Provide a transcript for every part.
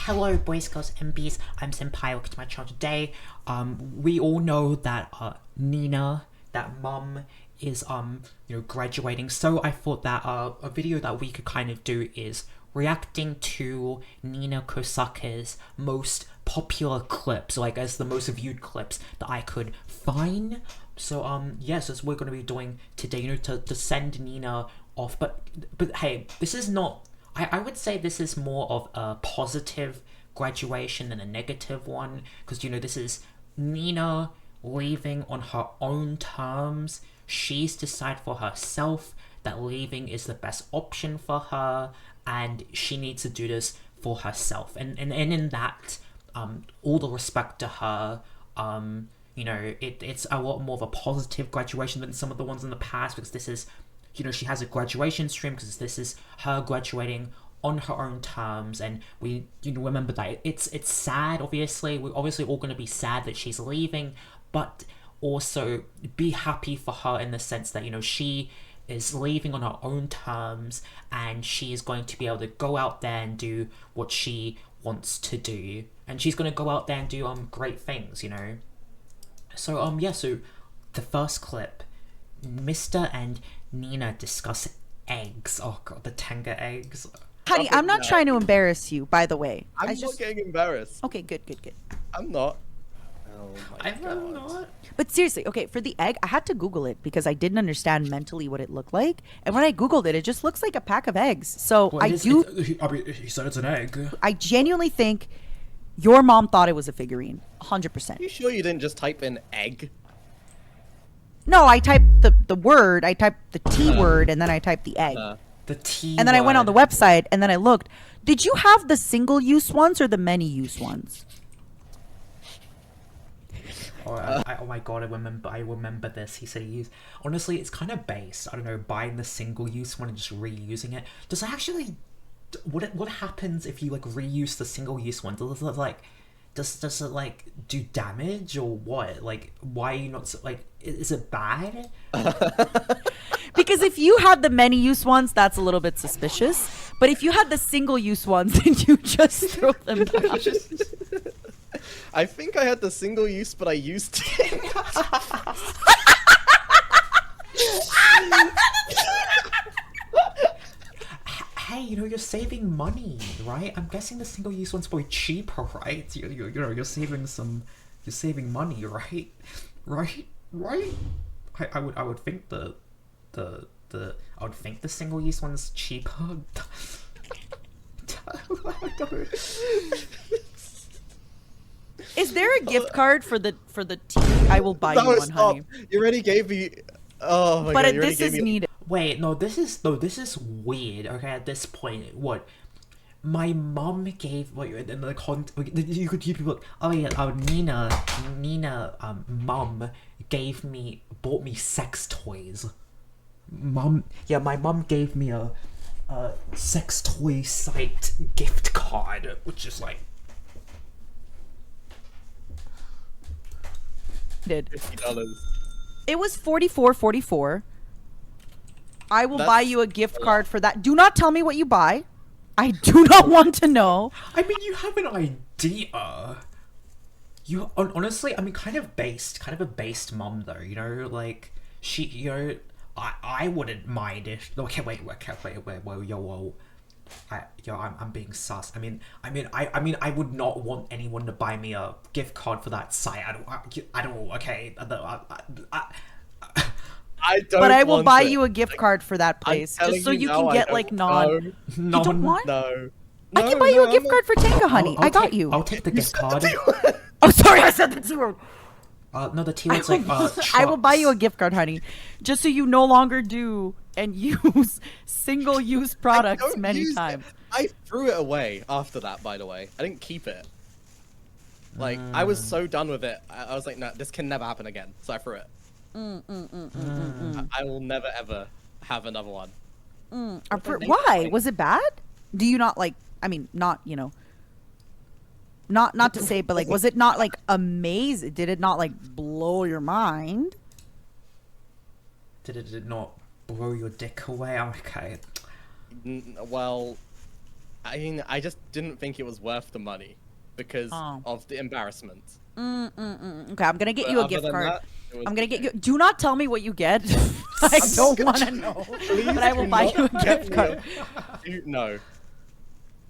Hello boys, girls, and bees, I'm Senpai, welcome to my channel today. We all know that Nina, that mum, is graduating, so I thought that a video that we could kind of do is reacting to Nina Kosaka's most popular clips, like as the most viewed clips that I could find. So yes, that's what we're going to be doing today, to send Nina off. But hey, this is not, I would say this is more of a positive graduation than a negative one, because this is Nina leaving on her own terms. She's decided for herself that leaving is the best option for her, and she needs to do this for herself. And in that, all the respect to her. It's a lot more of a positive graduation than some of the ones in the past, because this is, she has a graduation stream, because this is her graduating on her own terms. And we remember that it's sad. Obviously, we're obviously all going to be sad that she's leaving, but also be happy for her in the sense that she is leaving on her own terms, and she is going to be able to go out there and do what she wants to do, and she's going to go out there and do great things. So so the first clip, Mysta and Nina discuss eggs. Oh god, the Tenga eggs. Honey, I'm not trying to embarrass you, by the way. I'm not getting embarrassed. Okay, good. I'm not. Oh my god. I'm not. But seriously, okay, for the egg, I had to Google it because I didn't understand mentally what it looked like. And when I Googled it, it just looks like a pack of eggs. So Well, he said it's an egg. I genuinely think your mom thought it was a figurine. 100%. You sure you didn't just type in egg? No, I typed the word, I typed the T word, and then I typed the egg. The T And then I went on the website, and then I looked. Did you have the single-use ones or the many-use ones? Oh my god, I remember this. He said he used, honestly, it's kind of based, I don't know, buying the single-use one and just reusing it. Does it actually, what happens if you reuse the single-use one? Does it do damage or what? Why are you not is it bad? Because if you had the many-use ones, that's a little bit suspicious. But if you had the single-use ones, then you just throw them down. I think I had the single use, but I used it. Hey, you're saving money, right? I'm guessing the single-use one's probably cheaper, right? You're saving money, right? Right? I would think the single-use one's cheaper. Is there a gift card for the tea? I will buy you one, stop. honey. You already gave me. Oh my god. But you already this gave is me... needed. Wait, no, this is weird. Okay, at this point, what? My mom gave in the you could people. Oh yeah, Nina, mom bought me sex toys. My mom gave me a sex toy site gift card, which is $50. It was $44.44. I will buy you a gift a card for that. Do not tell me what you buy. I do not want to know. I mean, you have an idea. You honestly, I mean, kind of a based mom though. She, I wouldn't mind if. Okay, wait, whoa. I'm being sus. I mean, I would not want anyone to buy me a gift card for that site. I don't. Okay, I don't. But I will want buy it. you a gift card for that place, just so you can get non. You don't want? No. I can buy you a gift card for Tenga, honey. I got you. I'll take the gift card. Oh, sorry, I said the T word. No, the T word's I will buy you a gift card, honey, just so you no longer do and use single-use products many times. I threw it away after that, by the way. I didn't keep it. I was so done with it. I was like, no, this can never happen again. So I threw it. I will never, ever have another one. Why? Was it bad? Do you not I mean, not, not to say, but was it not amazing? Did it not blow your mind? Did it not blow your dick away? Okay. Well, I mean, I just didn't think it was worth the money because of the embarrassment. Okay, I'm gonna get you a Other gift than card. that, it was I'm gonna get okay. you. Do not tell me what you get. I don't want to know. But I will do buy not you a get gift me card.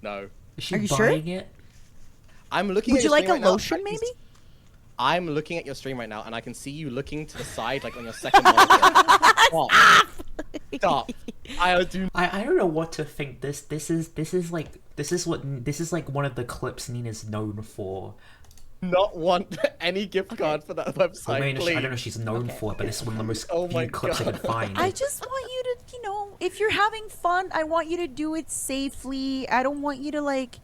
No. Is she Are you sure? buying it? I'm looking Would at you your like a stream right now. lotion, maybe? I'm looking at your stream right now, and I can see you looking to the side, like on your second monitor. Stop. Stop. I I don't know what to think. This is like one of the clips Nina's known for. not want any gift card for that website, I mean, please. I don't know if she's known for it, but it's one of the most Oh my viewed clips I God. could find. I just want you to, you know, if you're having fun, I want you to do it safely. I don't want you to like.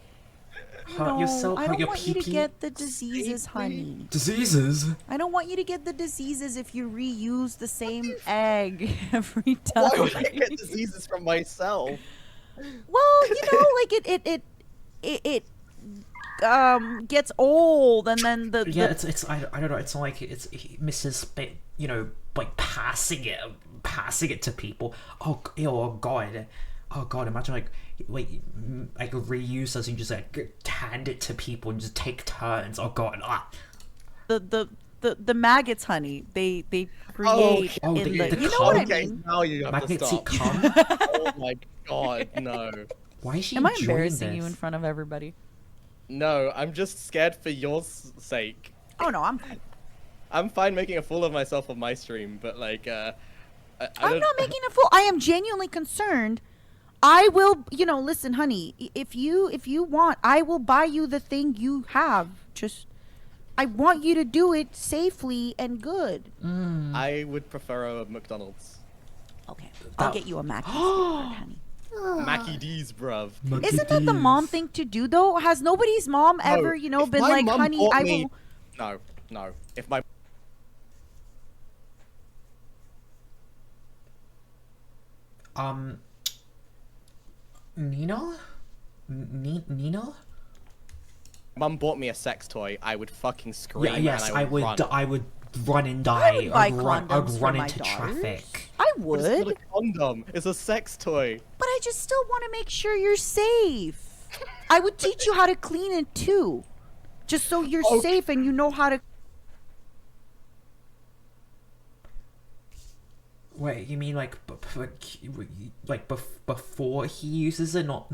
Hurt yourself, I hurt don't your want you to pee-pee. get the diseases, honey. Diseases. I don't want you to get the diseases if you reuse the same egg every Why time. would I get diseases from myself? Well, you know, like it gets old, and then the Yeah, it's I don't know. It's like it's Mrs. You know, like passing it to people. Oh, oh God. Oh God, imagine like reuse us and just like hand it to people and just take turns. Oh God, the maggots, honey. They create Oh, in the the. You know cum. what I Okay, mean? now you have Magnets to eat stop. cum. Oh my God, no. Why is she Am I enjoying embarrassing this? you in front of everybody? No, I'm just scared for your sake. Oh no, I'm fine. I'm fine making a fool of myself on my stream, but like, I I'm don't- not making a fool. I am genuinely concerned. I will, you know, listen, honey. If you want, I will buy you the thing you have. Just, I want you to do it safely and good. I would prefer a McDonald's. Okay, I'll get you a Mackey's gift card, honey. Mackie D's, bruv. Isn't that the mom thing to do though? Has nobody's mom ever, you know, if been my like, mum honey, bought I me- will. No. If my Nina? Nina? mum bought me a sex toy, I would fucking scream. Yeah, yes, and I would. Run. I would run and die. would buy I'd run condoms for my into daughters. traffic. I But it's not would, a condom. It's a sex toy. but I just still want to make sure you're safe. I would teach you how to clean it too, just so you're Okay. safe and you know how to. Wait, you mean like before he uses it, not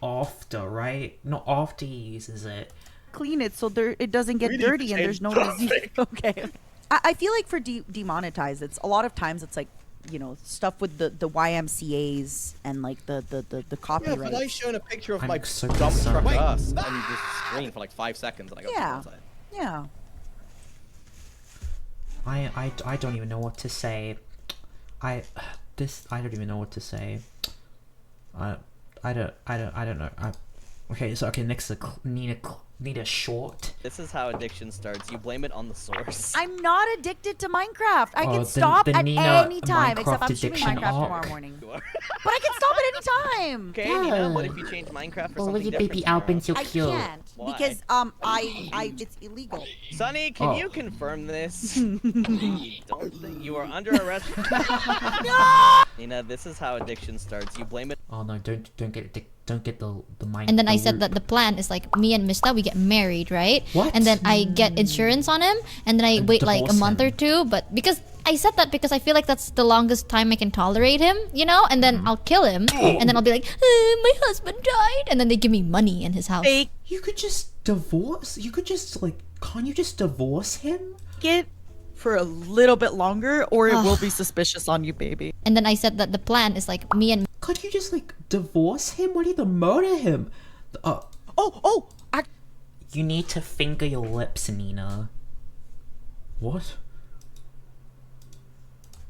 after, right? Not after he uses it. Clean it so it doesn't get We need to dirty and there's no change disease. topic. Okay. I feel like for demonetize, it's a lot of times it's like, you know, stuff with the YMCA's and like the Yeah, copyright. but I shown a picture of I'm my so dump truck concerned. ass on the screen for like 5 seconds, and I got Yeah. outside. Yeah. I don't even know what to say. I don't even know what to say. I don't know. Okay, so next is Nina Short. This is how addiction starts. You blame it on the source. I'm not addicted to Minecraft. I Oh, can the- stop the at Nina any time, except Minecraft I'm streaming addiction Minecraft tomorrow arc. morning. You are. But I can stop at any time. Okay, Nina, what if you change Minecraft for something different tomorrow? so I can't Why? because I it's illegal. Sonny, can Oh. you confirm this? You don't think you are under arrest? Nina, this is how addiction starts. You blame it. Oh no! Don't get the mind. And then I the said loop. that the plan is like me and Mysta, we get married, right? What? And then I get insurance on him, and then I wait like a divorce month him. or two. But because I said that because I feel like that's the longest time I can tolerate him, you know. And then I'll kill him, and then I'll be like, my husband died, and then they give me money in his house. Fake You could just divorce. You could just like. Can't you just divorce him? it for a little bit longer, or it will be suspicious on you, baby. And then I said that the plan is like me and Could you just like divorce him? Why do you have to murder him? You need to finger your lips, Nina. What?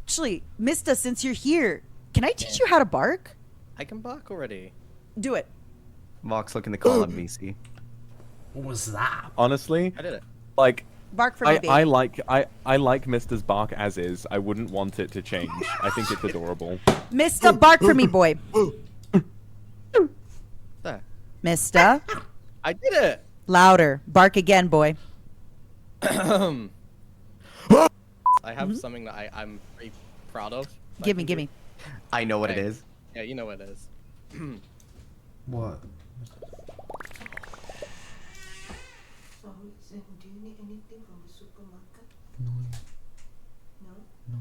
Actually, Mysta, since you're here, can I teach you how to bark? I can bark already. Do it. Vox looking to call up VC. What was that? Honestly, I did it. like Bark for me, baby. I like Mister's bark as is. I wouldn't want it to change. I think it's adorable. Mysta, bark for me, boy. There. Mysta, I did it. louder. Bark again, boy. I have something that I'm pretty proud of. Give me. I know what it Okay. is. Yeah, you know what it is. What? anything from the supermarket? No. No? No.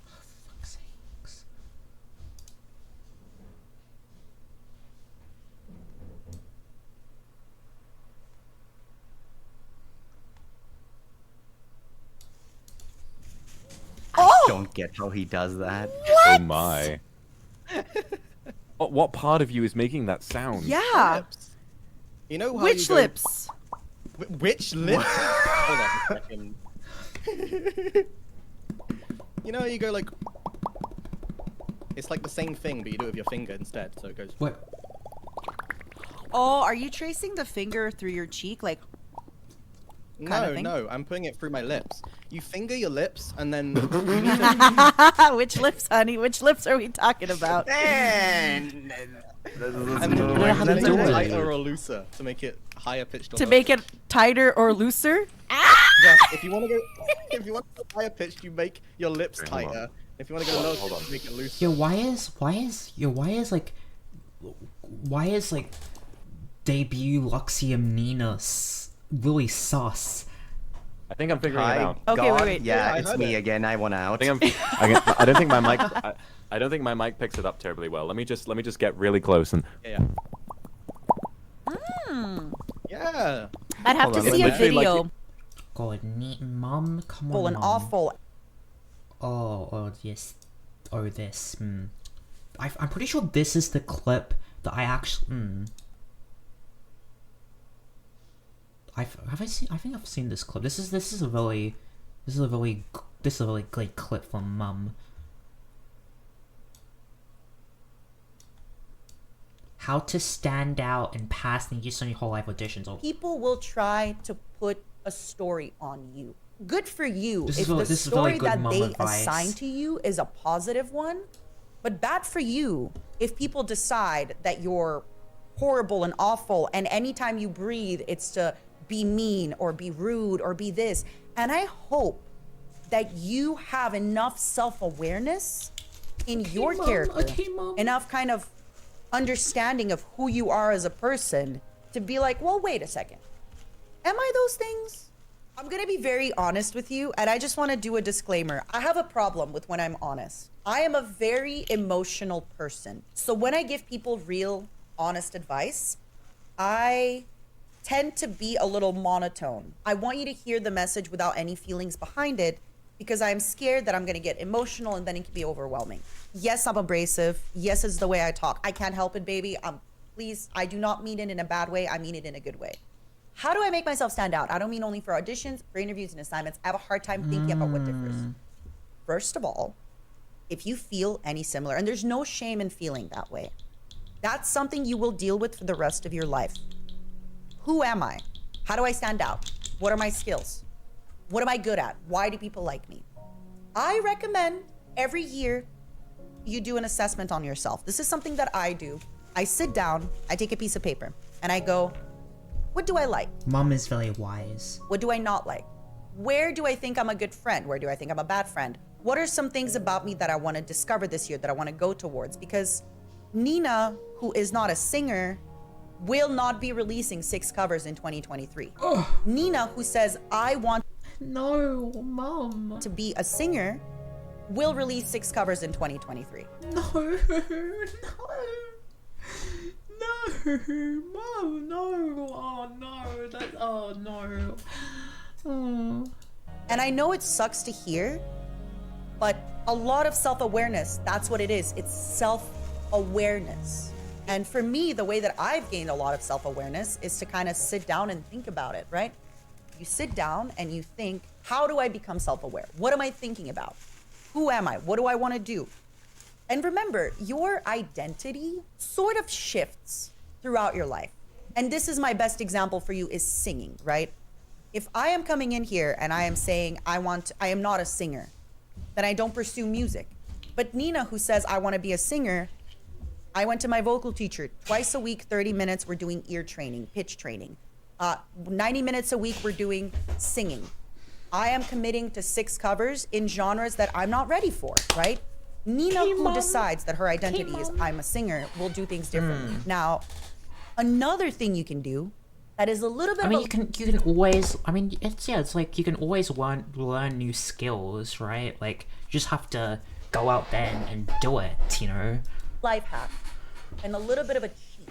For fuck's sakes. Don't get how he does that. Oh my. What part of you is making that sound? Yeah. Lips. You know how Which you go, lips? Which lips? Hold on a second. You know how you go like... It's like the same thing, but you do it with your finger instead, so it goes... What? Oh, are you tracing the finger through your cheek? Like, kind of thing? No, I'm putting it through my lips. You finger your lips, and then... you need to- which lips, honey? Which lips are we talking about? and I don't know how to then do it. tighter or looser to make it higher pitched. Or To lower make it pitched. tighter or looser? Yeah, if you want to go, if you want to go higher pitched, you make your lips Wait, hold on. tighter. If you want to go lower, Hold on. pitched, you make it looser. Yo, why is like debut Luxium Nina really sus? I think I'm figuring it out. Okay, God, wait. Yeah, I it's heard me it. again. I want out. I don't think my mic. I don't think my mic picks it up terribly well. Let me just get really close and. Yeah. Yeah. I'd have Hold to on, see a literally, like, video. God, neat mum, come Full on, and mum. awful. Oh, yes. Oh, this. I'm pretty sure this is the clip that I actually. Have I seen? I think I've seen this clip. This is a really great clip from Mum. How to stand out and pass Nijisanji whole life auditions. Oh, People will try to put a story on you. Good for you This if is really- the this is really story good that mom they advice. assign to you is a positive one. But bad for you if people decide that you're horrible and awful, and anytime you breathe, it's to be mean or be rude or be this. And I hope that you have enough self-awareness in your Mom, character, okay, Mom. enough kind of understanding of who you are as a person to be like, well, wait a second. Am I those things? I'm gonna be very honest with you, and I just want to do a disclaimer. I have a problem with when I'm honest. I am a very emotional person. So when I give people real, honest advice, I tend to be a little monotone. I want you to hear the message without any feelings behind it, because I'm scared that I'm gonna get emotional and then it can be overwhelming. Yes, I'm abrasive. Yes, it's the way I talk. I can't help it, baby. Please, I do not mean it in a bad way. I mean it in a good way. How do I make myself stand out? I don't mean only for auditions, for interviews and assignments. I have a hard time thinking about what differs. First of all, if you feel any similar, and there's no shame in feeling that way, that's something you will deal with for the rest of your life. Who am I? How do I stand out? What are my skills? What am I good at? Why do people like me? I recommend every year you do an assessment on yourself. This is something that I do. I sit down, I take a piece of paper, and I go, what do I like? Mum is very wise. What do I not like? Where do I think I'm a good friend? Where do I think I'm a bad friend? What are some things about me that I want to discover this year, that I want to go towards? Because Nina, who is not a singer, will not be releasing 6 covers in 2023. Nina, who says, I want No, Mum. to be a singer, will release 6 covers in 2023. No, Mum, no. Oh no, no. Oh. And I know it sucks to hear, but a lot of self-awareness, that's what it is. It's self-awareness. And for me, the way that I've gained a lot of self-awareness is to kind of sit down and think about it, right? You sit down and you think, how do I become self-aware? What am I thinking about? Who am I? What do I want to do? And remember, your identity sort of shifts throughout your life. And this is my best example for you, is singing, right? If I am coming in here and I am saying, I am not a singer, then I don't pursue music. But Nina, who says, I want to be a singer, I went to my vocal teacher twice a week, 30 minutes, we're doing ear training, pitch training. 90 minutes a week, we're doing singing. I am committing to 6 covers in genres that I'm not ready for, right? Nina, who decides that her identity is I'm a singer, will do things differently. Now, Another thing you can do that is a little bit I mean, of a... you can always. I mean, it's like you can always learn new skills, right? Like you just have to go out there and do it, you know. life hack and a little bit of a cheat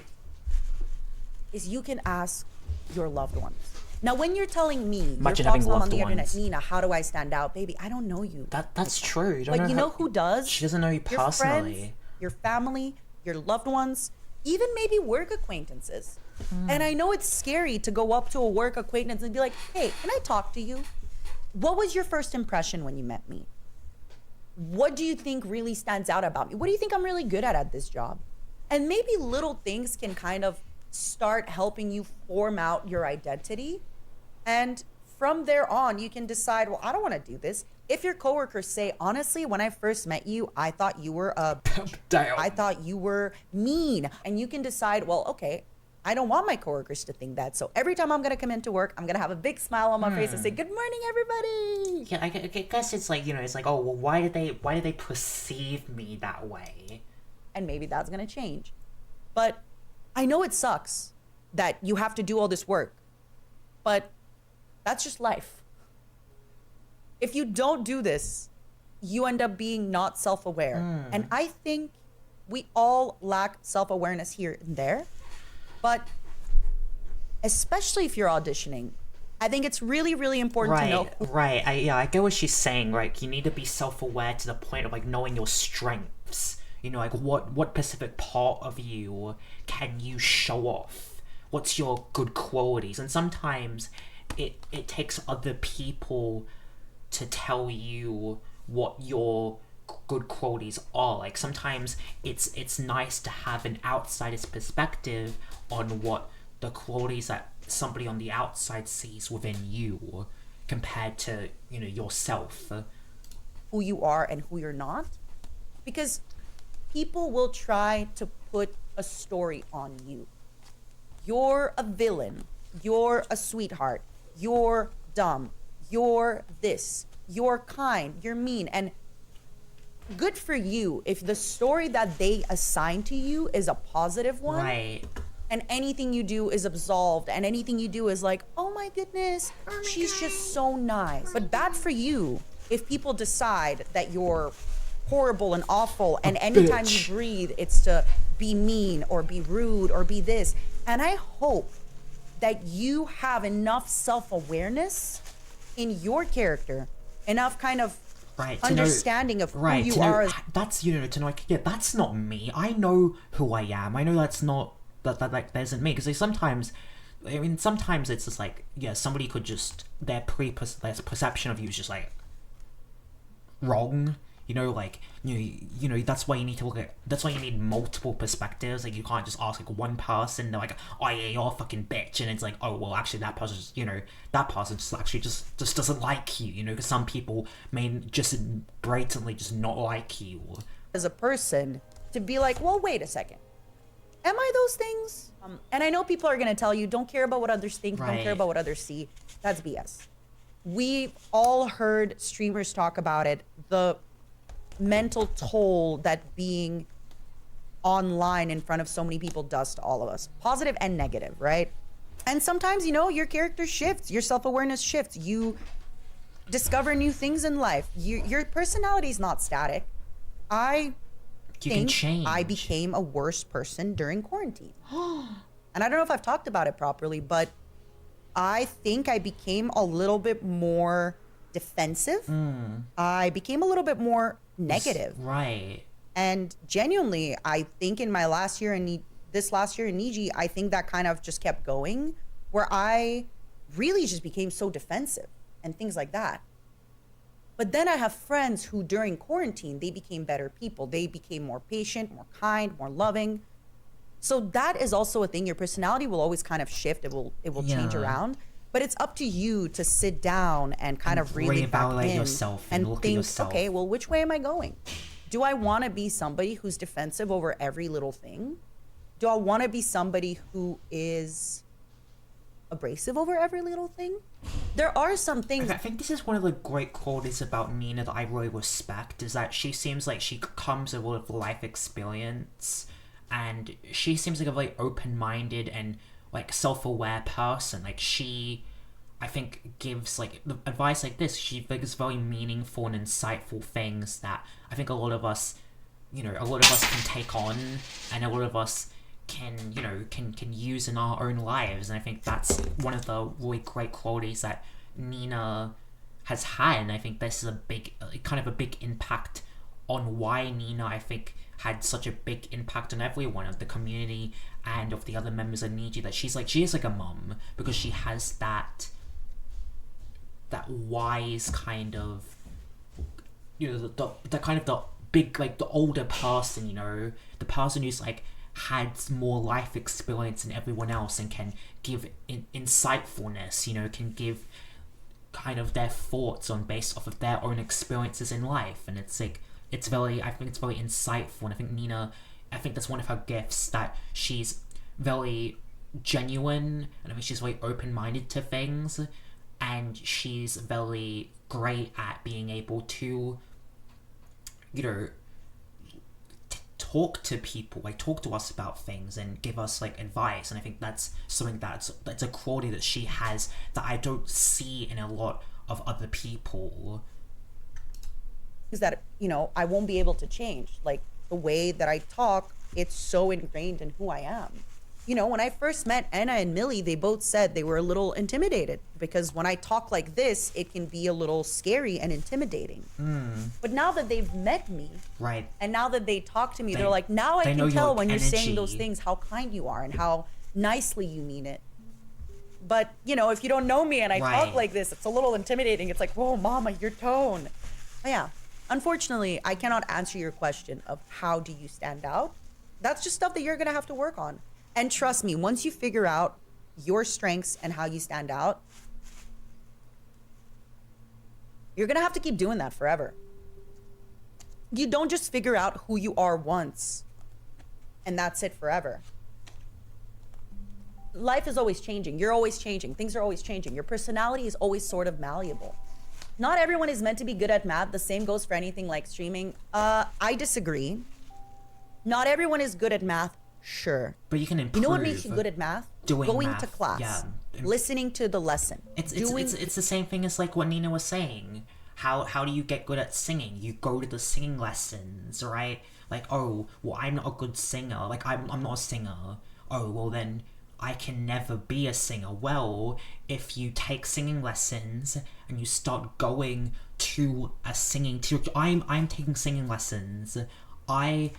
is you can ask your loved ones. Now, when you're telling me, Imagine your having fox mom on loved the internet, ones. Nina, how do I stand out? Baby, I don't know you. That's true. You don't But you know how- who does? She doesn't know you Your personally. friends, your family, your loved ones, even maybe work acquaintances. And I know it's scary to go up to a work acquaintance and be like, hey, can I talk to you? What was your first impression when you met me? What do you think really stands out about me? What do you think I'm really good at this job? And maybe little things can kind of start helping you form out your identity. And from there on, you can decide, well, I don't want to do this. If your coworkers say, honestly, when I first met you, I thought you were Damn. I thought you were mean. And you can decide, well, okay, I don't want my coworkers to think that. So every time I'm going to come into work, I'm going to have a big smile on my face and say, good morning, everybody. Yeah, I guess it's like, you know, it's like, oh, well, why did they perceive me that way? And maybe that's going to change. But I know it sucks that you have to do all this work, but that's just life. If you don't do this, you end up being not self-aware. And I think we all lack self-awareness here and there. But especially if you're auditioning, I think it's really, really important to know. Right. I get what she's saying. Right, you need to be self-aware to the point of like knowing your strengths. You know, like what specific part of you can you show off? What's your good qualities? And sometimes it takes other people to tell you what your good qualities are. Like sometimes it's nice to have an outsider's perspective on what the qualities that somebody on the outside sees within you compared to, you know, yourself. Who you are and who you're not. Because people will try to put a story on you. You're a villain. You're a sweetheart. You're dumb. You're this. You're kind. You're mean. And good for you if the story that they assign to you is a positive one. Right. And anything you do is absolved. And anything you do is like, oh my goodness, she's just so nice. But bad for you if people decide that you're horrible and awful. And anytime you breathe, it's to be mean or be rude or be this. And I hope that you have enough self-awareness in your character, enough kind of understanding of who you are as... That's, you know, to know, like, yeah, that's not me. I know who I am. I know that's not, that like, isn't me. Because sometimes it's just like, yeah, somebody could just, their perception of you is just like wrong. You know, like, you know, that's why you need to look at, that's why you need multiple perspectives. Like, you can't just ask, like, one person, they're like, oh, yeah, you're a fucking bitch. And it's like, oh, well, actually, that person just, you know, that person just actually just doesn't like you, you know, because some people may just blatantly just not like you. As a person, to be like, well, wait a second. Am I those things? And I know people are going to tell you, don't care about what others think, don't care about what others see. That's BS. We've all heard streamers talk about it. The mental toll that being online in front of so many people does to all of us, positive and negative, right? And sometimes, you know, your character shifts, your self-awareness shifts, you discover new things in life. Your personality is not static. I think I became a worse person during quarantine. And I don't know if I've talked about it properly, but I think I became a little bit more defensive. I became a little bit more negative. Right. And genuinely, I think in my last year in this last year in Niji, I think that kind of just kept going, where I really just became so defensive and things like that. But then I have friends who during quarantine, they became better people. They became more patient, more kind, more loving. So that is also a thing. Your personality will always kind of shift. It will change around. But it's up to you to sit down and kind of really reevaluate yourself and look think, at yourself. okay, well, which way am I going? Do I want to be somebody who's defensive over every little thing? Do I want to be somebody who is abrasive over every little thing? There are some things. I think this is one of the great qualities about Nina that I really respect, is that she seems like she comes with a lot of life experience. and she seems like a very open-minded and like self-aware person. Like she, I think, gives like the advice like this. She gives very meaningful and insightful things that I think a lot of us, you know, a lot of us can take on, and a lot of us can, you know, can use in our own lives. And I think that's one of the really great qualities that Nina has had. And I think this is a big, kind of a big impact on why Nina, I think, had such a big impact on everyone of the community and of the other members of Niji, that she is like a mum, because she has that wise kind of, you know, the kind of the big, like the older person, you know, the person who's like had more life experience than everyone else and can give insightfulness, you know, can give kind of their thoughts on based off of their own experiences in life. And it's like, it's very, I think it's very insightful. And I think Nina, I think that's one of her gifts, that she's very genuine, and I think she's very open-minded to things, and she's very great at being able to, you know, talk to people, like talk to us about things and give us like advice. And I think that's something that's a quality that she has that I don't see in a lot of other people. Is that, you know, I won't be able to change. Like the way that I talk, it's so ingrained in who I am. You know, when I first met Anna and Millie, they both said they were a little intimidated because when I talk like this, it can be a little scary and intimidating. But now that they've met me, right, and now that they talk to me, they're like, now I can tell when you're saying those things, how kind you are and how nicely you mean it. But, you know, if you don't know me and I talk like this, it's a little intimidating. It's like, whoa, mama, your tone. But yeah, unfortunately, I cannot answer your question of how do you stand out. That's just stuff that you're going to have to work on. And trust me, once you figure out your strengths and how you stand out, you're going to have to keep doing that forever. You don't just figure out who you are once and that's it forever. Life is always changing. You're always changing. Things are always changing. Your personality is always sort of malleable. Not everyone is meant to be good at math. The same goes for anything like streaming. I disagree. Not everyone is good at math. Sure. But you can improve. You know what makes you good at math? Going math, to class. Yeah. Listening to the lesson. It's the same thing as like what Nina was saying. How do you get good at singing? You go to the singing lessons, right? Like, oh, well, I'm not a good singer. Like, I'm not a singer. Oh, well then I can never be a singer. Well, if you take singing lessons and you start going to a singing teacher, I'm taking singing lessons. I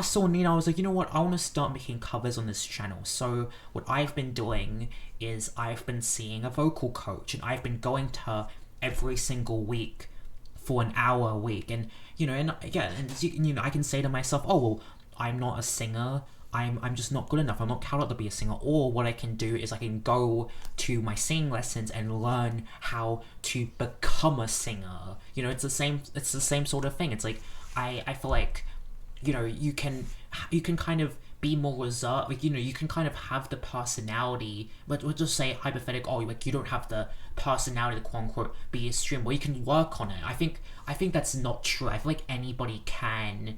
saw Nina, I was like, you know what, I want to start making covers on this channel. So what I've been doing is I've been seeing a vocal coach, and I've been going to her every single week for an hour a week. And, you know, and yeah, and you know, I can say to myself, oh, well, I'm not a singer. I'm just not good enough. I'm not cut out to be a singer. Or what I can do is I can go to my singing lessons and learn how to become a singer. You know, it's the same sort of thing. It's like, I feel like, you know, you can kind of be more reserved, like, you know, you can kind of have the personality, but we'll just say hypothetical, like you don't have the personality to quote unquote be a streamer. Well, you can work on it. I think that's not true. I feel like anybody can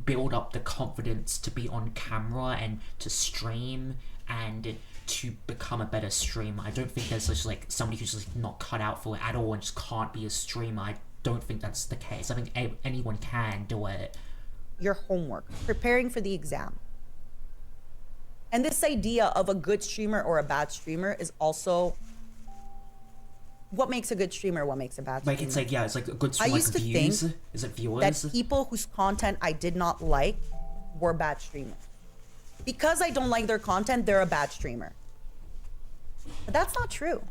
build up the confidence to be on camera and to stream and to become a better streamer. I don't think there's just like somebody who's just not cut out for it at all and just can't be a streamer. I don't think that's the case. I think anyone can do it. Your homework, preparing for the exam. And this idea of a good streamer or a bad streamer is also what makes a good streamer, what makes a bad streamer. Like, it's like, yeah, it's like a good streamer, I used like to views. think Is it viewers? that people whose content I did not like were bad streamers. Because I don't like their content, they're a bad streamer. But that's not true.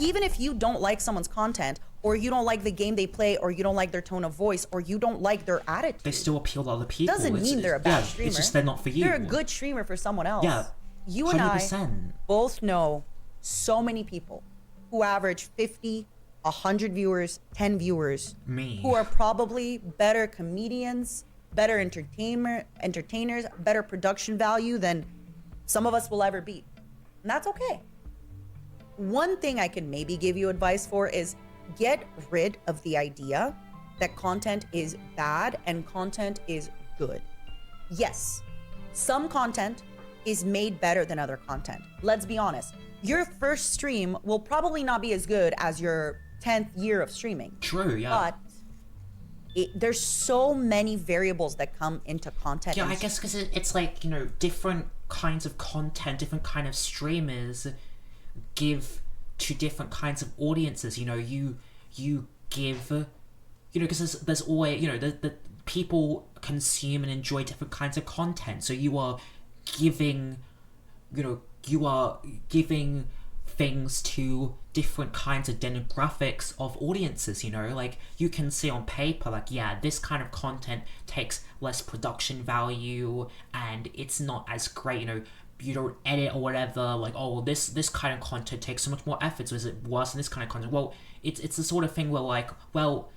Even if you don't like someone's content, or you don't like the game they play, or you don't like their tone of voice, or you don't like their attitude, they still appeal to other people. Doesn't mean they're a bad streamer. It's just they're not for you. They're a good streamer for someone else. Yeah, you and 100%. I both know so many people who average 50, 100 viewers, 10 viewers, Me. who are probably better comedians, better entertainers, better production value than some of us will ever be. And that's okay. One thing I could maybe give you advice for is get rid of the idea that content is bad and content is good. yes, some content is made better than other content. Let's be honest. Your first stream will probably not be as good as your 10th year of streaming. True, yeah. But there's so many variables that come into content. Yeah, I guess because it's like, you know, different kinds of content, different kind of streamers give to different kinds of audiences. You know, you give, you know, because there's always, you know, the people consume and enjoy different kinds of content. So you are giving, you know, you are giving things to different kinds of demographics of audiences, you know, like you can see on paper, like, yeah, this kind of content takes less production value and it's not as great, you know, you don't edit or whatever, like, oh, well, this kind of content takes so much more effort, so is it worse than this kind of content? Well, it's the sort of thing where, like, well,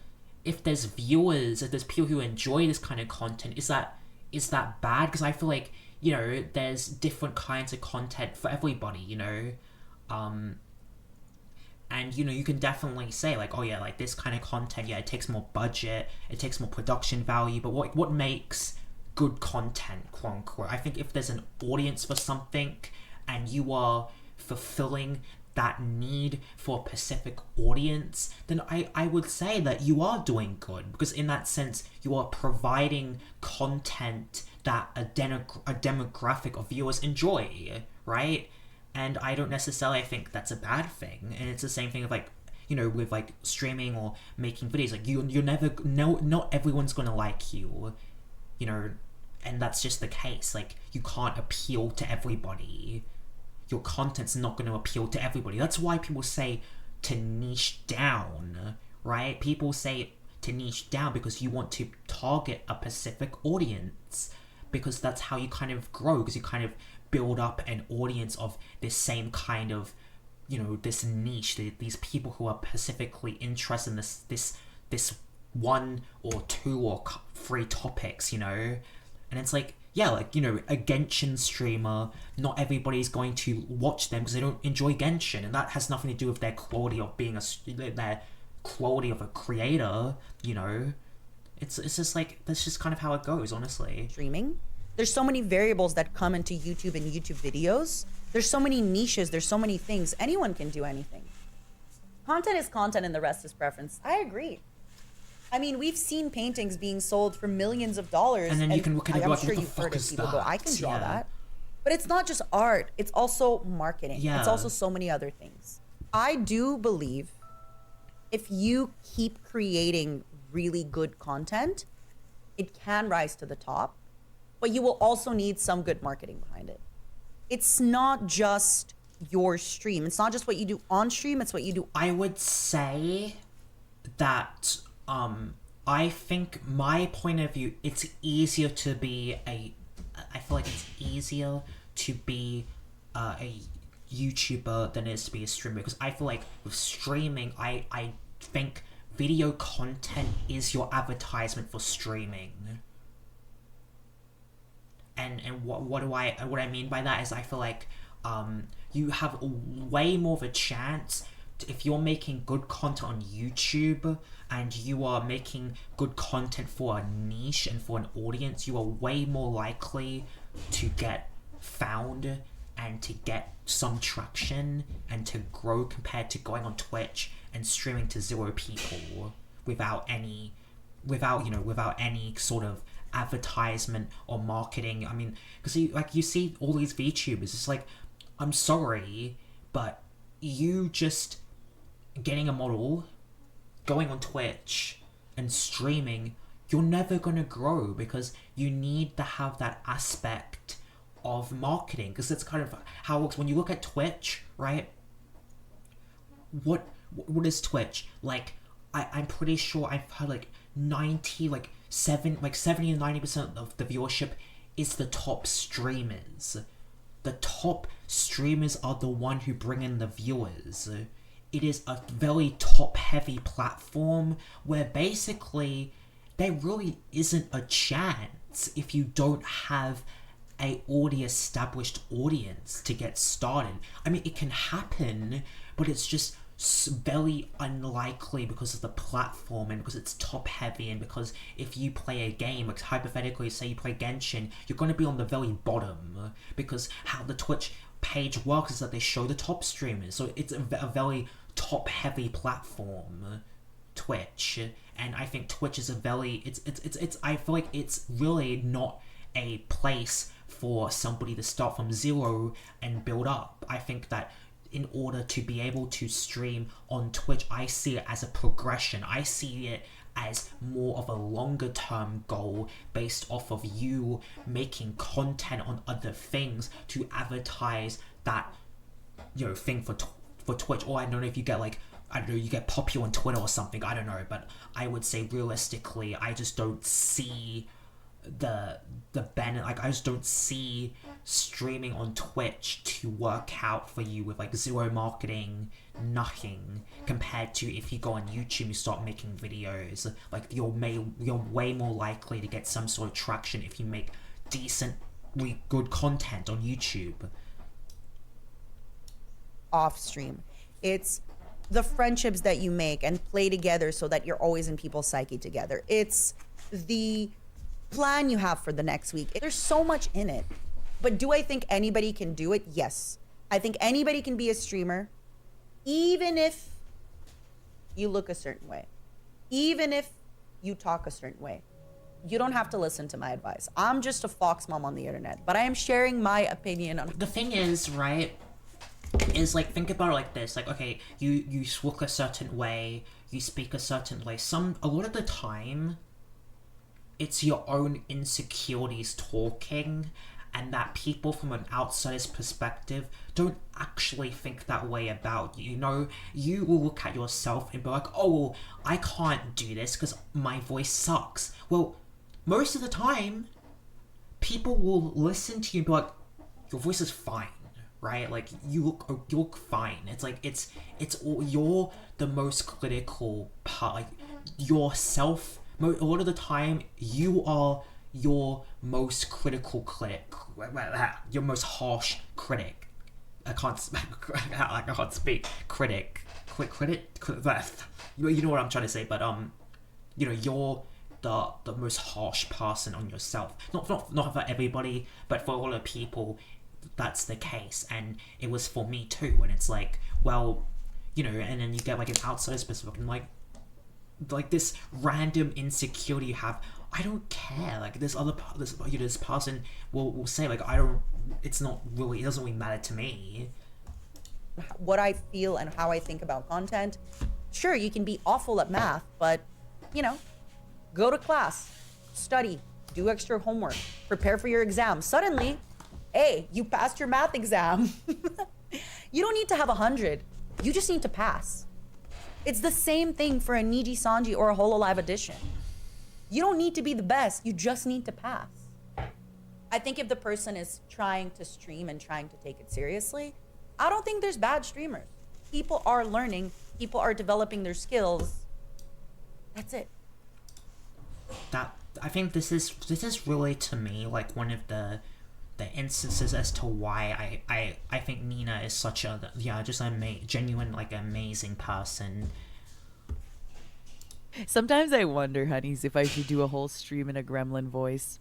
if there's viewers, if there's people who enjoy this kind of content, is that bad? Because I feel like, you know, there's different kinds of content for everybody, you know. And, you know, you can definitely say, like, oh yeah, like this kind of content, yeah, it takes more budget, it takes more production value, but what makes good content, quote unquote? I think if there's an audience for something and you are fulfilling that need for a specific audience, then I would say that you are doing good, because in that sense you are providing content that a demographic of viewers enjoy, right? And I don't necessarily think that's a bad thing. And it's the same thing of, like, you know, with like streaming or making videos, like you're never, not everyone's gonna like you, you know, and that's just the case. Like, you can't appeal to everybody. Your content's not going to appeal to everybody. That's why people say to niche down, right? People say to niche down because you want to target a specific audience, because that's how you kind of grow, because you kind of build up an audience of this same kind of, you know, this niche, these people who are specifically interested in this one or two or three topics, you know. And it's like, yeah, like, you know, a Genshin streamer, not everybody's going to watch them because they don't enjoy Genshin, and that has nothing to do with their quality of being their quality of a creator, you know. It's just like, that's just kind of how it goes, honestly. Streaming, there's so many variables that come into YouTube and YouTube videos. There's so many niches, there's so many things. Anyone can do anything. Content is content and the rest is preference. I agree. I mean, we've seen paintings being sold for millions of dollars. And then you can look at it I'm like, sure what the you've heard fuck of is people that? go, I can draw Yeah. that. But it's not just art. It's also marketing. Yeah. It's also so many other things. I do believe if you keep creating really good content, it can rise to the top. But you will also need some good marketing behind it. It's not just your stream. It's not just what you do on stream. It's what you do. I would say that, I think my point of view, it's easier to be I feel like it's easier to be a YouTuber than it is to be a streamer, because I feel like with streaming, I think video content is your advertisement for streaming. And what I mean by that is, I feel like you have way more of a chance if you're making good content on YouTube and you are making good content for a niche and for an audience, you are way more likely to get found and to get some traction and to grow compared to going on Twitch and streaming to 0 people without any sort of advertisement or marketing. I mean, because you see all these VTubers, it's like, I'm sorry, but you just getting a model, going on Twitch and streaming, you're never gonna grow, because you need to have that aspect of marketing, because that's kind of how it works. When you look at Twitch, right, what is Twitch? Like, I'm pretty sure I've heard like 70 to 90% of the viewership is the top streamers. The top streamers are the one who bring in the viewers. It is a very top-heavy platform where basically there really isn't a chance if you don't have a already established audience to get started. I mean, it can happen, but it's just very unlikely because of the platform and because it's top heavy, and because if you play a game, like hypothetically say you play Genshin, you're going to be on the very bottom because how the Twitch page works is that they show the top streamers, so it's a very top heavy platform, Twitch. And I think Twitch is a very it's I feel like it's really not a place for somebody to start from zero and build up. I think that in order to be able to stream on Twitch, I see it as a progression. I see it as more of a longer term goal based off of you making content on other things to advertise that, you know, thing for Twitch. Or I don't know if you get like, I don't know, you get popular on Twitter or something, I don't know, but I would say realistically, I just don't see the benefit. Like, I just don't see streaming on Twitch to work out for you with like zero marketing, nothing, compared to if you go on YouTube and start making videos. Like, you're way more likely to get some sort of traction if you make decently good content on YouTube. Off stream, it's the friendships that you make and play together so that you're always in people's psyche together. It's the plan you have for the next week. There's so much in it. But do I think anybody can do it? Yes. I think anybody can be a streamer, even if you look a certain way, even if you talk a certain way. You don't have to listen to my advice. I'm just a fox mom on the internet, but I am sharing my opinion on. The thing is, right, is like, think about it like this. Like, okay, you look a certain way, you speak a certain way. A lot of the time, it's your own insecurities talking, and that people from an outsider's perspective don't actually think that way about you. You know, you will look at yourself and be like, oh, I can't do this because my voice sucks. Well, most of the time, people will listen to you and be like, your voice is fine, right? Like, you look fine. It's like, it's all, you're the most critical part, like, yourself. A lot of the time, you are your most critical critic, your most harsh critic. I can't speak. Critic. You know what I'm trying to say, but you know, you're the most harsh person on yourself. Not for everybody, but for a lot of people, that's the case. And it was for me too. And it's like, well, you know, and then you get like an outsider's perspective, and like this random insecurity you have. I don't care. Like, this person will say, like, it doesn't really matter to me. What I feel and how I think about content. Sure, you can be awful at math, but, you know, go to class, study, do extra homework, prepare for your exam. Suddenly, hey, you passed your math exam. You don't need to have 100. You just need to pass. It's the same thing for a Nijisanji or a HoloLive edition. You don't need to be the best. You just need to pass. I think if the person is trying to stream and trying to take it seriously, I don't think there's bad streamers. People are learning. People are developing their skills. That's it. I think this is really, to me, like one of the instances as to why I think Nina is such a just a genuine, like, amazing person. Sometimes I wonder, honeys, if I should do a whole stream in a gremlin voice.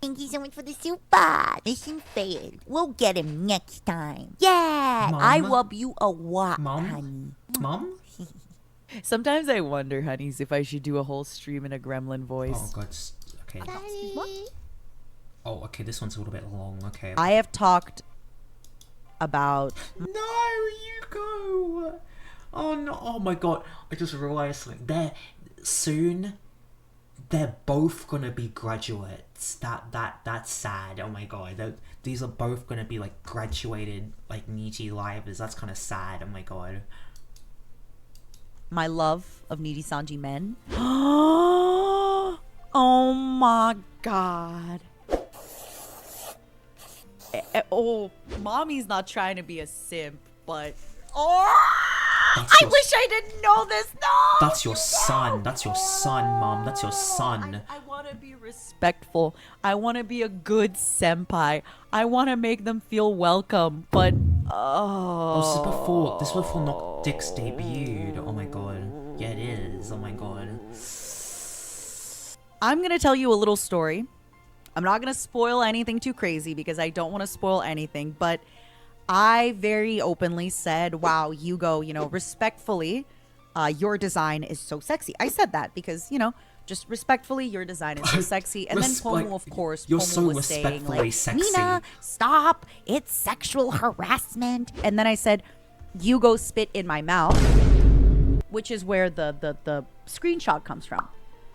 Thank you so much for the super. Mission failed. We'll get him next time. Yeah, Mom? I love you a lot, Mom? honey. Mom? Sometimes I wonder, honeys, if I should do a whole stream in a gremlin voice. Oh god. Okay. Oh, okay. This one's a little bit long. Okay. I have talked about... No, Hugo! Oh no! Oh my god! I just realized something. They're both gonna be graduates. That's sad. Oh my god! These are both gonna be like graduated, like Niji livers. That's kind of sad. Oh my god. My love of Nijisanji men. Oh my god. Oh, mommy's not trying to be a simp, but... Oh! I wish I didn't know this. No. That's your son. That's your son, Mom. That's your son. I want to be respectful. I want to be a good senpai. I want to make them feel welcome. But This was before Knock Dicks debuted. Oh my god. Yeah, it is. Oh my god. I'm gonna tell you a little story. I'm not gonna spoil anything too crazy because I don't want to spoil anything. But I very openly said, "Wow, Hugo, respectfully, your design is so sexy." I said that because just respectfully, your design is so sexy. And then Pomu, of course, You're Pomu so was saying respectfully like, sexy. "Nina, stop! It's sexual harassment." And then I said, "Hugo spit in my mouth," which is where the screenshot comes from.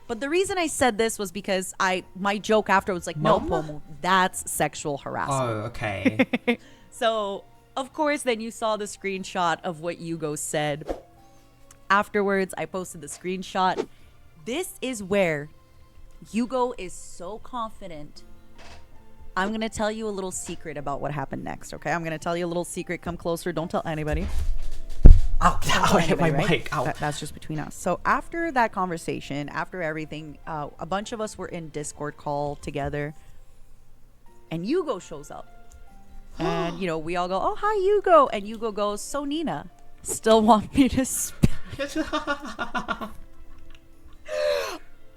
But the reason I said this was because my joke after was like, "No, Pomu, that's sexual harassment." Oh, okay. So, of course, then you saw the screenshot of what Hugo said. Afterwards, I posted the screenshot. This is where Hugo is so confident. I'm going to tell you a little secret about what happened next, okay? I'm going to tell you a little secret. Come closer. Don't tell anybody. Ow, I hit my Right? mic. Ow. That's just between us. So after that conversation, after everything, a bunch of us were in Discord call together. And Hugo shows up. And, we all go, "Oh, hi, Hugo." And Hugo goes, "So, Nina, still want me to spit?"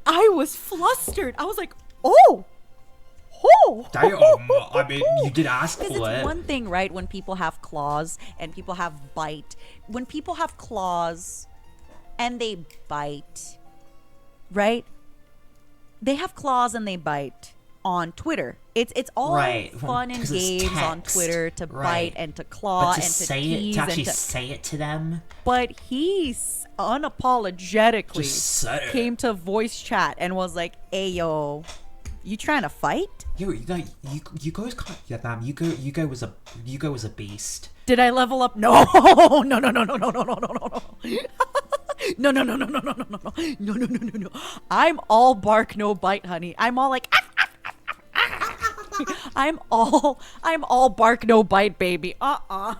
I was flustered. I was like, "Oh. Damn. I mean, you did ask Because for it's it. one thing, right, when people have claws and people have bite. When people have claws and they bite, right? They have claws and they bite on Twitter. It's all Right, fun and 'cause it's games on text, Twitter to right. bite and to claw But to and to say it, tease to and actually to... say it to them. But he unapologetically Just said it. came to voice chat and was like, "Hey, yo, you trying to fight?" Yo, you guys can't. Yeah, damn. Hugo was a beast. Did I level up? No, no, no, no, no, no, no, no, no, no, no. No, no, no, no, no, no, no, no, no, no, no, no, no, no. I'm all bark, no bite, honey. I'm all like, I'm all bark, no bite, baby. I'm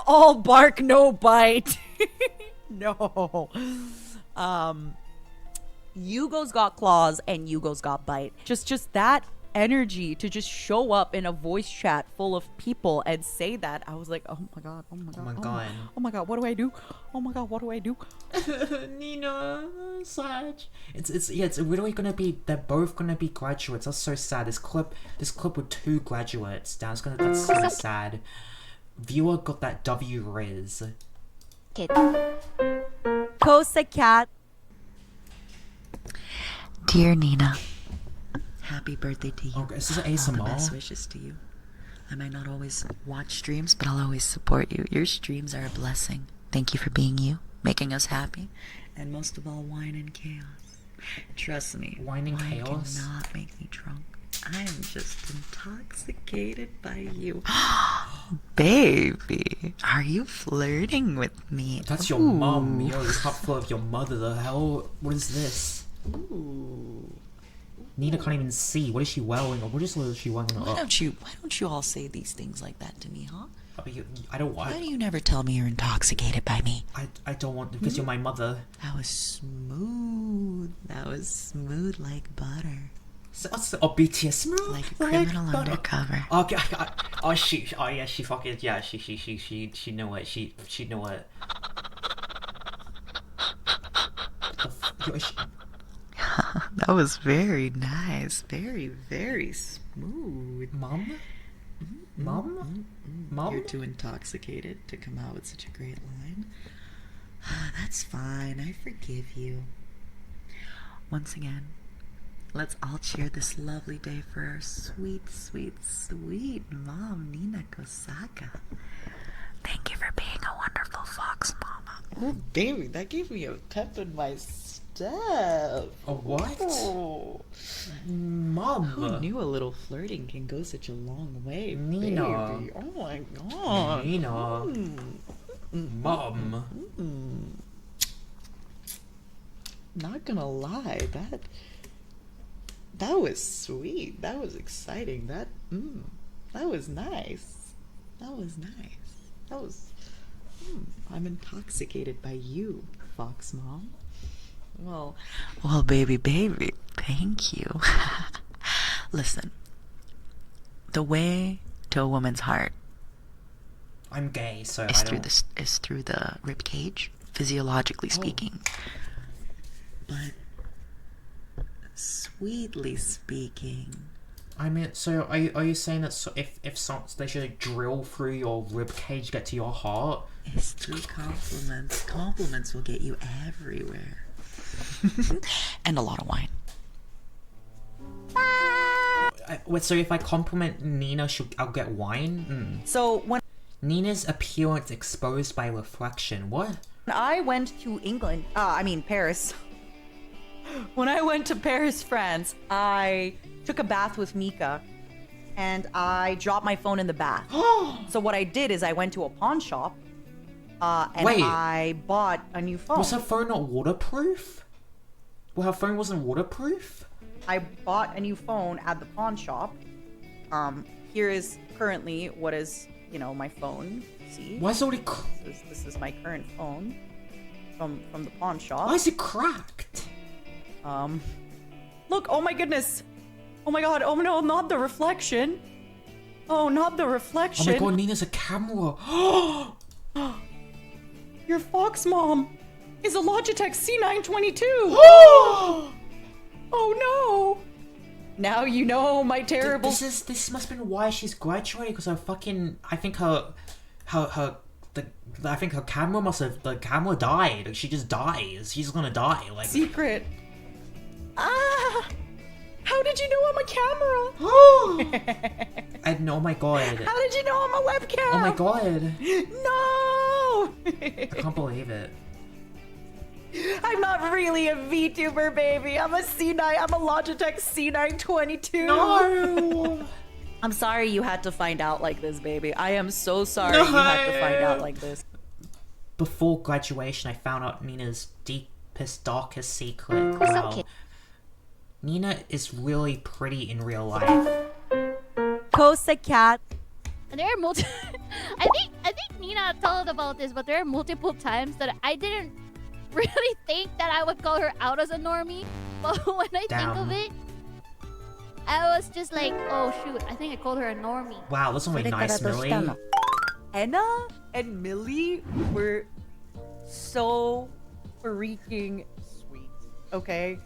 all bark, no bite. No. Hugo's got claws and Hugo's got bite. Just that energy to just show up in a voice chat full of people and say that. I was like, "Oh my god, oh my god, Oh my god. oh my god, what do I do? Oh my god, what do I do?" Nina, sad. It's really gonna be. They're both gonna be graduates. That's so sad. This clip with 2 graduates. That's so sad. Viewer got that W Riz. Kosaka. Dear Nina, happy birthday to you. Okay, is this All the ASMR? best wishes to you. I might not always watch streams, but I'll always support you. Your streams are a blessing. Thank you for being you, making us happy, and most of all, wine and chaos. Trust me, Wine and chaos? cannot make me drunk. I am just intoxicated by you. Baby, are you flirting with me? That's your mum. Yo, this cup full of your mother. The hell? What is this? Ooh. Nina can't even see. What is she wearing? Or what is she wearing? Why don't you all say these things like that to me, huh? I don't want. Why do you never tell me you're intoxicated by me? I don't want because you're my mother. That was smooth. That was smooth like butter. BTS smooth like criminal undercover. Okay. She fucking yeah. She know it. She know it. That was very nice. Very, very smooth. Mom? You're too intoxicated to come out with such a great line. That's fine. I forgive you. Once again, let's all cheer this lovely day for our sweet, sweet, sweet mom, Nina Kosaka. Thank you for being a wonderful fox mama. Oh, baby, that gave me a pep in my step. A what? Oh. Mom. Who knew a little flirting can go such a long way, Nina. baby? Oh my god. Nina. Mom. Not gonna lie, that was sweet. That was exciting. That was nice. That was nice. I'm intoxicated by you, Fox Mom. Well, baby, thank you. Listen, the way to a woman's heart I'm gay, so is I don't... through the rib cage, physiologically speaking. But sweetly speaking. I mean, so are you saying that if they should drill through your rib cage to get to your heart? It's through compliments. Compliments will get you everywhere. And a lot of wine. Wait, so if I compliment Nina, I'll get wine? So when Nina's appearance exposed by reflection. What? I went to England, Paris. When I went to Paris, France, I took a bath with Mika and I dropped my phone in the bath. So what I did is I went to a pawn shop and Wait. I bought a new phone. Was her phone not waterproof? Well, her phone wasn't waterproof? I bought a new phone at the pawn shop. Here is currently what is, my phone. See? Why is it already This is my current phone from the pawn shop. Why is it cracked? Look, oh my goodness. Oh my god, oh no, not the reflection. Oh, not the reflection. Oh my god, Nina's a camera. Your Fox Mom is a Logitech C922. Oh no. Now you know my terrible... This must have been why she's graduating, because I think her camera the camera died. Like, she just dies. She's gonna die. Like... Secret. How did you know I'm a camera? Oh my god. How did you know I'm a webcam? Oh my god. No! I can't believe it. I'm not really a VTuber, baby. I'm a Logitech C922. No! I'm sorry you had to find out like this, baby. I am so sorry you had to find out like this. Before graduation, I found out Nina's deepest, darkest secret. okay. Nina is really pretty in real life. Kosaka. There are I think Nina told about this, but there are multiple times that I didn't really think that I would call her out as a normie. But when I think of it, I was just like, oh shoot, I think I called her a normie. Wow, that's only nice, Millie. Anna and Millie were so freaking sweet, okay?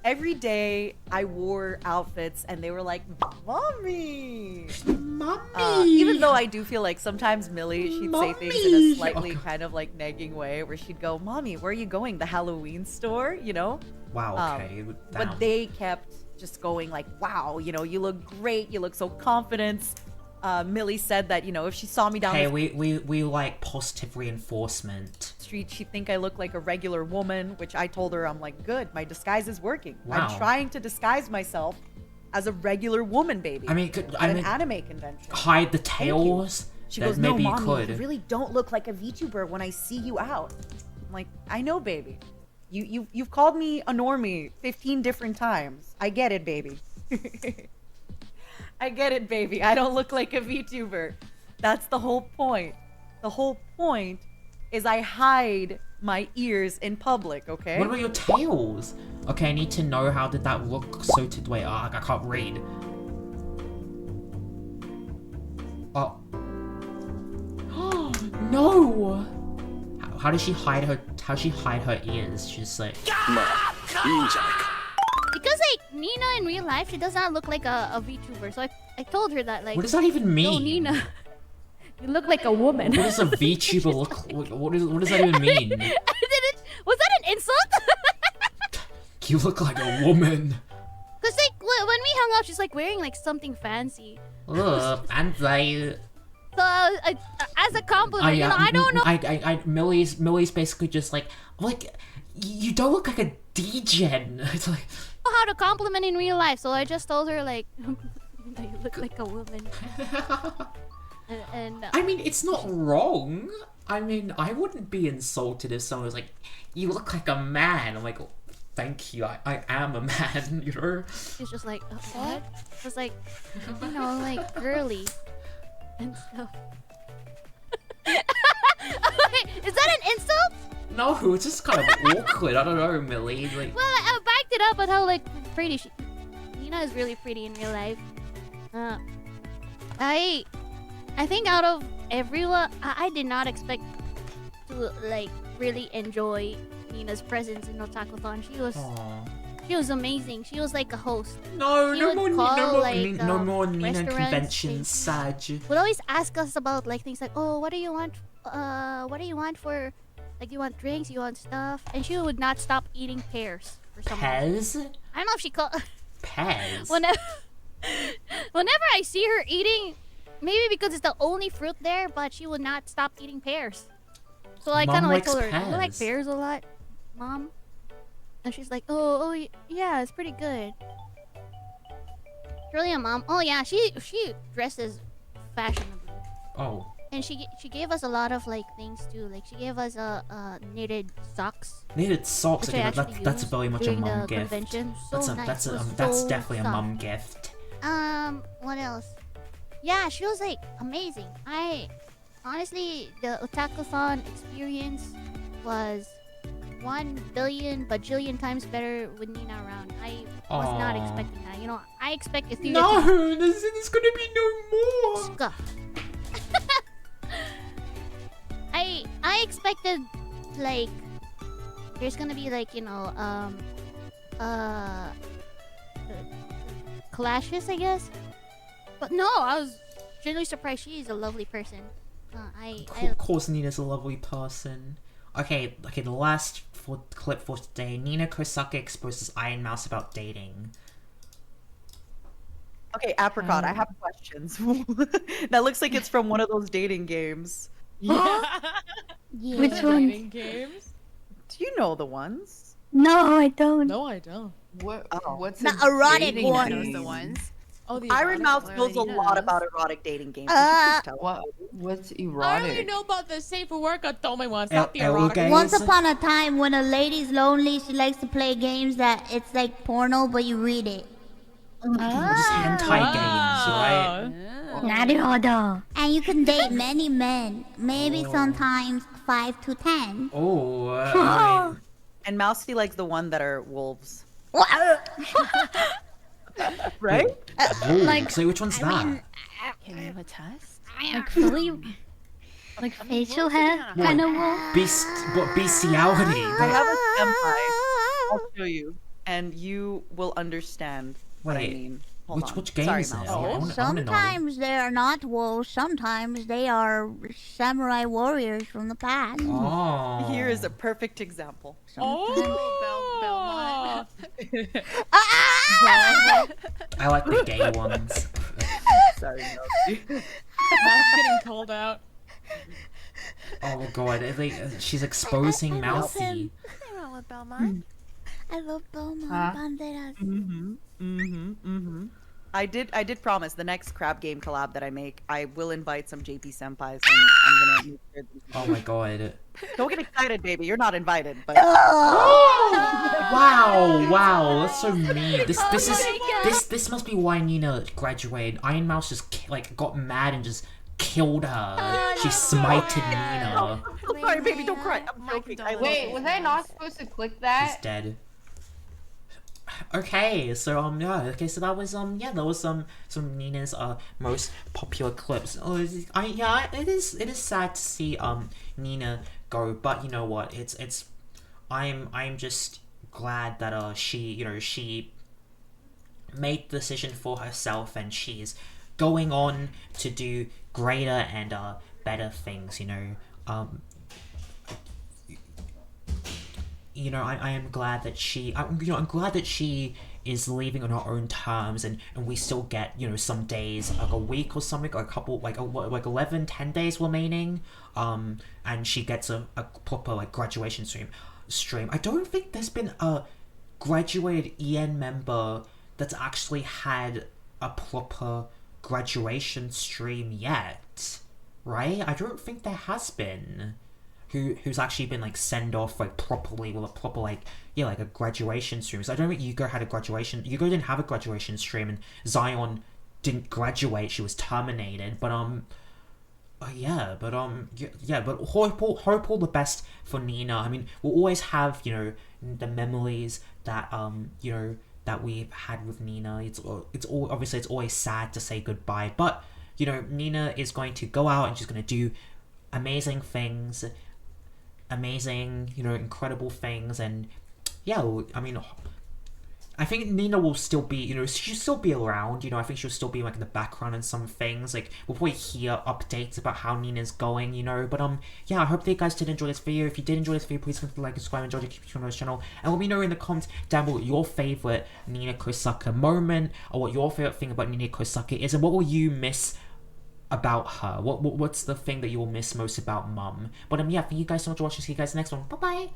Every day I wore outfits and they were like, Mommy! Mommy! Even though I do feel like sometimes Millie, she'd say things in a slightly kind of like nagging way where she'd go, Mommy, where are you going? The Halloween store, you know? Wow, okay. But they kept just going like, wow, you look great. You look so confident. Millie said that, if she saw me down the we like positive reinforcement. street, she'd think I look like a regular woman, which I told her, I'm like, good, my disguise is working. Wow. I'm trying to disguise myself as a regular woman, baby. I mean, at an anime convention. Hide the tails. She that goes, no, maybe Mommy, you could. you really don't look like a VTuber when I see you out. I'm like, I know, baby. You've called me a normie 15 different times. I get it, baby. I get it, baby. I don't look like a VTuber. That's the whole point. The whole point is I hide my ears in public, okay? What about your tails? Okay, I need to know how did that look so to... Wait, I can't read. Oh. No! How does she hide her... How does she hide her ears? She's like... Because like Nina in real life, she does not look like a VTuber. So I told her that like. What does that even mean? No, Nina, you look like a woman. What does a VTuber look like? What does that even mean? Was that an insult? You look like a woman. Cause like when we hung out, she's like wearing like something fancy. Ugh, fancy. So as a compliment, I don't know. Millie's basically just like you don't look like a degen. It's like how to compliment in real life, so I just told her like you look like a woman. and I mean, it's not wrong. I mean, I wouldn't be insulted if someone was like, "You look like a man." I'm like, oh, "Thank you, I am a man," you know. She's just like, "What?" I was like, like girly and stuff. Wait, is that an insult? No, it's just kind of awkward. I don't know, Millie. Like, Well, I backed it up on how like pretty she. Nina is really pretty in real life. I think out of everyone, I did not expect to like really enjoy Nina's presence in Otakuthon. She was amazing. She was like a host. no, She no would more, call, no more, like, no more Nina restaurants, conventions, Saj. Would always ask us about like things like, oh, what do you want? What do you want for? Like, do you want drinks? Do you want stuff? And she would not stop eating pears for some reason. Pez? I don't know if she called. Pez? Whenever I see her eating, maybe because it's the only fruit there, but she would not stop eating pears. So I kind of like told her, "Do you like pears a lot, Mom?" And she's like, "Oh, yeah, it's pretty good." Really, Mom? Oh yeah, she dresses fashionably. Oh. And she gave us a lot of like things too. Like she gave us knitted socks. Knitted socks. Which I Okay, actually that's used very much a during mum the gift. convention. So nice. That's It was that's so definitely a soft. mum gift. What else? Yeah, she was like amazing. I honestly, the Otakuthon experience was 1 billion bajillion times better with Nina around. I was not Aw. expecting that. You know, I expect Ethyria No, to there's gonna be no more. scuff. I expected like there's gonna be like, you know, clashes, I guess. But no, I was genuinely surprised. She's a lovely person. Of course, Nina's a lovely person. Okay, the last clip for today. Nina Kosaka exposes Ironmouse about dating. Okay, Apricot, I have questions. That looks like it's from one of those dating games. Yeah. Which one? Dating games? Do you know the ones? No, I don't. No, I don't. What's The a erotic dating one. game? The ones. Oh, the Ironmouse erotic knows a one, lot yes. about erotic dating games. Could you please tell us? What's I only erotic? know about the safe work Atome ones, El- not the El erotic Gaze. ones. Once upon a time, when a lady's lonely, she likes to play games that it's like porno, but you read it. Just hentai games, right? Naruhodo. And you can date many men, maybe sometimes 5 to 10. Oh, I mean, And Mousy likes the one that are wolves. Right? ooh, like, so which one's that? Can you attest? Like fully, like facial hair kind of wolf. Bestiality? I have a senpai. I'll show you. And you will understand what I Wait, mean. Hold on. which game Sorry, is it? Mouse. I wanna know. Sometimes they are not wolves, sometimes they are samurai warriors from the past. Oh. Here is a perfect example. Oh! I like the gay ones. Sorry, Mousy. Mouth's getting called out. Oh god, she's exposing Mousy. Nothing wrong with Belmont. I love Belmont Banderas. I did promise the next crab game collab that I make, I will invite some JP senpais and I'm gonna make sure that- Oh my god. Don't get excited, baby. You're not invited, but Wow, that's so mean. This must be why Nina graduated. Ironmouse just got mad and just killed her. She smited Nina. I'm sorry, baby. Don't cry. I'm joking. I love Wait, you. was I not supposed to click She's that? dead. Okay, so yeah, okay, so that was that was some Nina's most popular clips. It is sad to see Nina go, but you know what? I'm just glad that she made the decision for herself and she's going on to do greater and better things. I am glad that I'm glad that she is leaving on her own terms and we still get some days, like a week or something, or a couple, like 10 days remaining, and she gets a proper graduation stream. I don't think there's been a graduated EN member that's actually had a proper graduation stream yet, right? I don't think there has been. Who's actually been sent off properly with a proper a graduation stream. So I don't think Yugo had a graduation. Yugo didn't have a graduation stream, and Zaion didn't graduate. She was terminated. But Yeah, but but hope all the best for Nina. I mean, we'll always have the memories that that we've had with Nina. It's obviously it's always sad to say goodbye, but Nina is going to go out and she's going to do amazing things, incredible things, and yeah, I mean, I think Nina will still be, she'll still be around, I think she'll still be like in the background and some things, like we'll probably hear updates about how Nina's going, but yeah, I hope that you guys did enjoy this video. If you did enjoy this video, please click the like and subscribe and enjoy the channel, and let me know in the comments down below your favorite Nina Kosaka moment, or what your favorite thing about Nina Kosaka is, and what will you miss about her? What's the thing that you will miss most about Mum? But yeah, thank you guys so much for watching. See you guys next one. Bye bye.